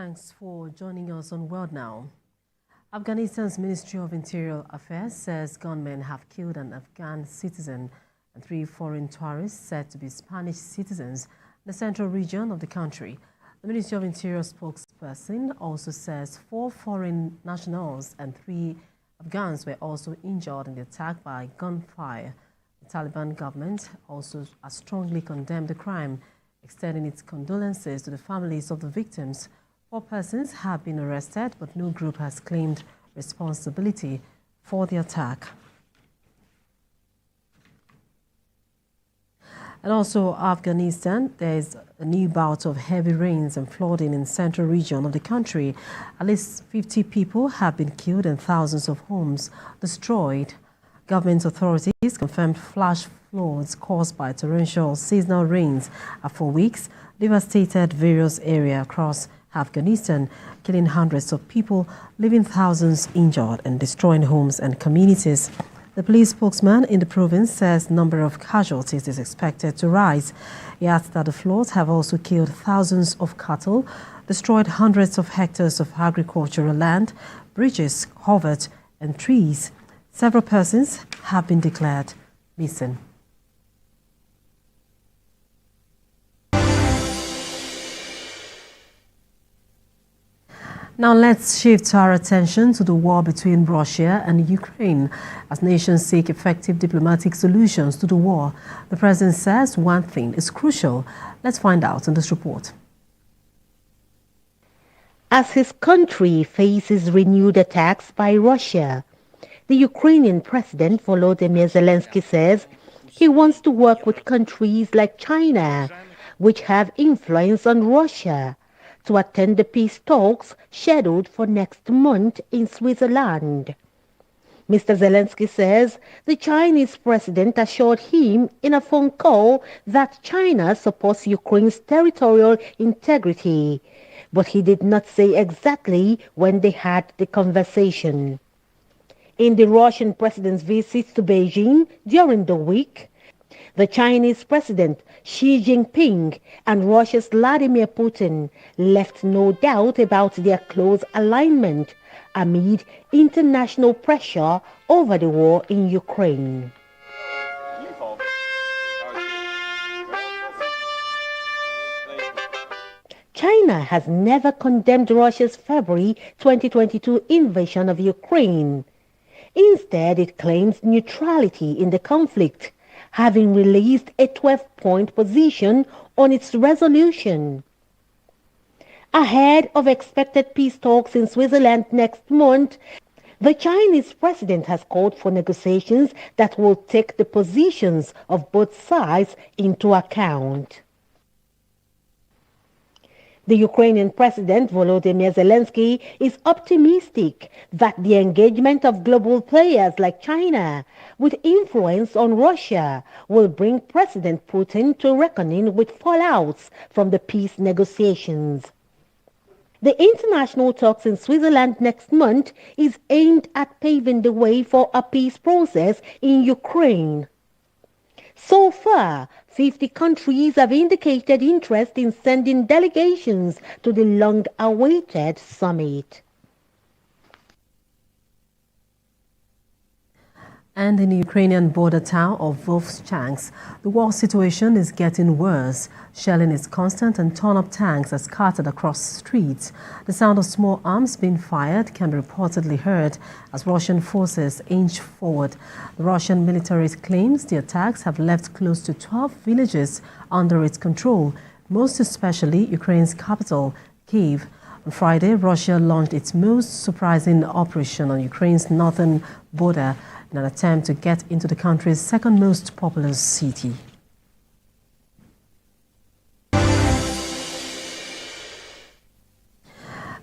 Thanks for joining us on World Now. Afghanistan's Ministry of Interior Affairs says gunmen have killed an Afghan citizen and 3 foreign tourists said to be Spanish citizens in the central region of the country. The Ministry of Interior spokesperson also says 4 foreign nationals and 3 Afghans were also injured in the attack by gunfire. The Taliban government also has strongly condemned the crime, extending its condolences to the families of the victims. 4 persons have been arrested, but no group has claimed responsibility for the attack. And also Afghanistan, there is a new bout of heavy rains and flooding in the central region of the country. At least 50 people have been killed and thousands of homes destroyed. Government authorities confirmed flash floods caused by torrential seasonal rains for weeks devastated various areas across Afghanistan, killing hundreds of people, leaving thousands injured and destroying homes and communities. The police spokesman in the province says the number of casualties is expected to rise. He adds that the floods have also killed thousands of cattle, destroyed hundreds of hectares of agricultural land, bridges, culverts, and trees. Several persons have been declared missing. Now let's shift our attention to the war between Russia and Ukraine as nations seek effective diplomatic solutions to the war. The president says one thing is crucial. Let's find out in this report. As his country faces renewed attacks by Russia, the Ukrainian President Volodymyr Zelensky says he wants to work with countries like China, which have influence on Russia, to attend the peace talks scheduled for next month in Switzerland. Mr. Zelensky says the Chinese president assured him in a phone call that China supports Ukraine's territorial integrity, but he did not say exactly when they had the conversation. In the Russian president's visit to Beijing during the week, the Chinese President Xi Jinping and Russia's Vladimir Putin left no doubt about their close alignment amid international pressure over the war in Ukraine. China has never condemned Russia's February 2022 invasion of Ukraine. Instead, it claims neutrality in the conflict, having released a 12-point position on its resolution. Ahead of expected peace talks in Switzerland next month, the Chinese president has called for negotiations that will take the positions of both sides into account. The Ukrainian President Volodymyr Zelensky is optimistic that the engagement of global players like China with influence on Russia will bring President Putin to reckoning with fallouts from the peace negotiations. The international talks in Switzerland next month is aimed at paving the way for a peace process in Ukraine. So far, 50 countries have indicated interest in sending delegations to the long-awaited summit. And in the Ukrainian border town of Vovchansk, the war situation is getting worse. Shelling is constant and torn-up tanks are scattered across streets. The sound of small arms being fired can be reportedly heard as Russian forces inch forward. The Russian military claims the attacks have left close to 12 villages under its control, most especially Ukraine's capital, Kyiv. On Friday, Russia launched its most surprising operation on Ukraine's northern border in an attempt to get into the country's second most populous city.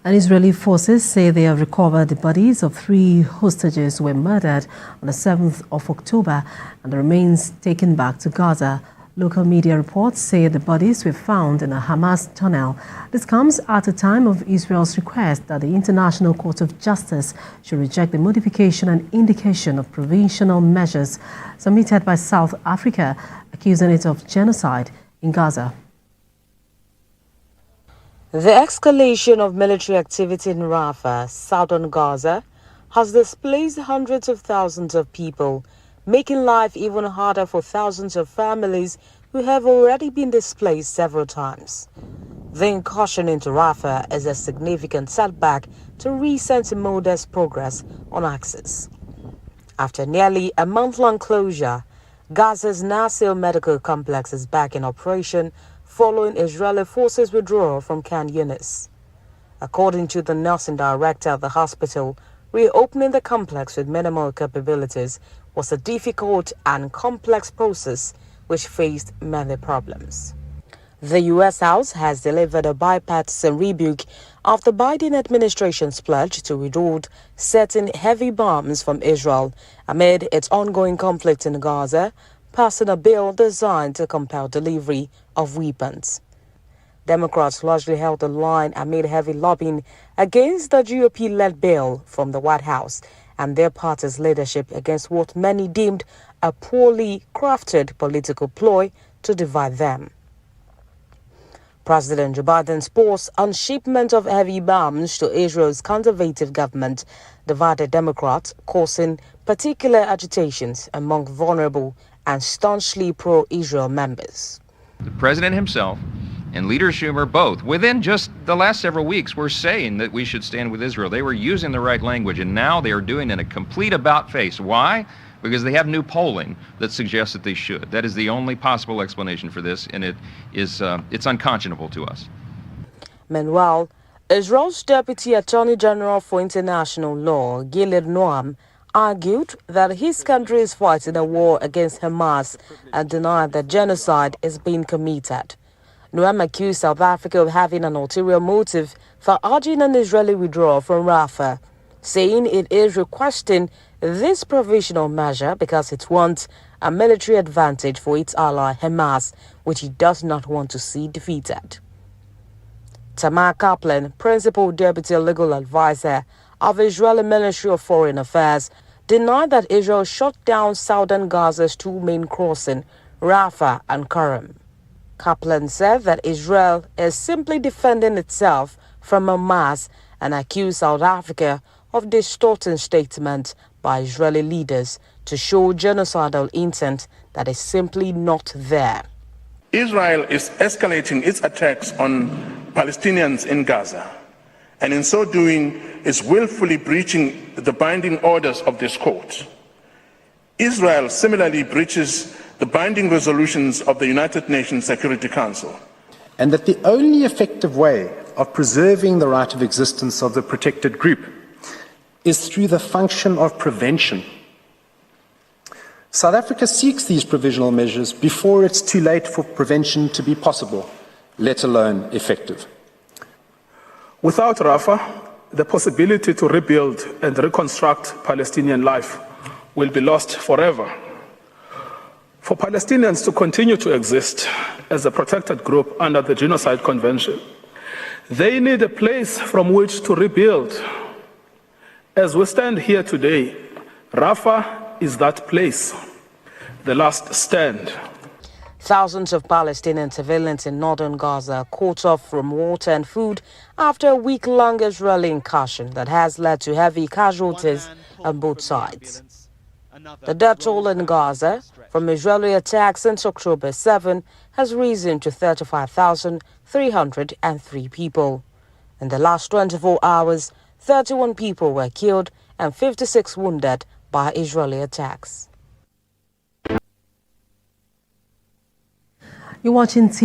And Israeli forces say they have recovered the bodies of 3 hostages who were murdered on the 7th of October and the remains taken back to Gaza. Local media reports say the bodies were found in a Hamas tunnel. This comes at a time of Israel's request that the International Court of Justice should reject the modification and indication of provisional measures submitted by South Africa, accusing it of genocide in Gaza. The escalation of military activity in Rafah, southern Gaza, has displaced hundreds of thousands of people, making life even harder for thousands of families who have already been displaced several times. The incursion into Rafah is a significant setback to recent modest progress on access. After nearly a month-long closure, Gaza's Nasser medical complex is back in operation following Israeli forces' withdrawal from Khan Yunis. According to the nursing director of the hospital, reopening the complex with minimal capabilities was a difficult and complex process which faced many problems. The U.S. House has delivered a bipartisan rebuke of the Biden administration's pledge to withhold certain heavy bombs from Israel amid its ongoing conflict in Gaza, passing a bill designed to compel delivery of weapons. Democrats largely held the line amid heavy lobbying against the GOP-led bill from the White House and their party's leadership against what many deemed a poorly crafted political ploy to divide them. President Joe Biden's pause on shipment of heavy bombs to Israel's conservative government divided Democrats, causing particular agitations among vulnerable and staunchly pro-Israel members. The president himself and Leader Schumer both, within just the last several weeks, were saying that we should stand with Israel. They were using the right language, and now they are doing it in a complete about-face. Why? Because they have new polling that suggests that they should. That is the only possible explanation for this, and it's unconscionable to us. Meanwhile, Israel's Deputy Attorney General for International Law, Gilad Noam, argued that his country is fighting a war against Hamas and denied that genocide is being committed. Noam accused South Africa of having an ulterior motive for urging an Israeli withdrawal from Rafah, saying it is requesting this provisional measure because it wants a military advantage for its ally Hamas, which it does not want to see defeated. Tamar Kaplan, Principal Deputy Legal Advisor of Israeli Ministry of Foreign Affairs, denied that Israel shut down southern Gaza's two main crossings, Rafah and Karem. Kaplan said that Israel is simply defending itself from Hamas and accused South Africa of distorting statements by Israeli leaders to show genocidal intent that is simply not there. Israel is escalating its attacks on Palestinians in Gaza, and in so doing is willfully breaching the binding orders of this court. Israel similarly breaches the binding resolutions of the United Nations Security Council. And that the only effective way of preserving the right of existence of the protected group is through the function of prevention. South Africa seeks these provisional measures before it's too late for prevention to be possible, let alone effective. Without Rafah, the possibility to rebuild and reconstruct Palestinian life will be lost forever. For Palestinians to continue to exist as a protected group under the Genocide Convention, they need a place from which to rebuild. As we stand here today, Rafah is that place, the last stand. Thousands of Palestinian civilians in northern Gaza are cut off from water and food after a week-long Israeli incursion that has led to heavy casualties on both sides. The death toll in Gaza from Israeli attacks since October 7 has risen to 35,303 people. In the last 24 hours, 31 people were killed and 56 wounded by Israeli attacks. You're watching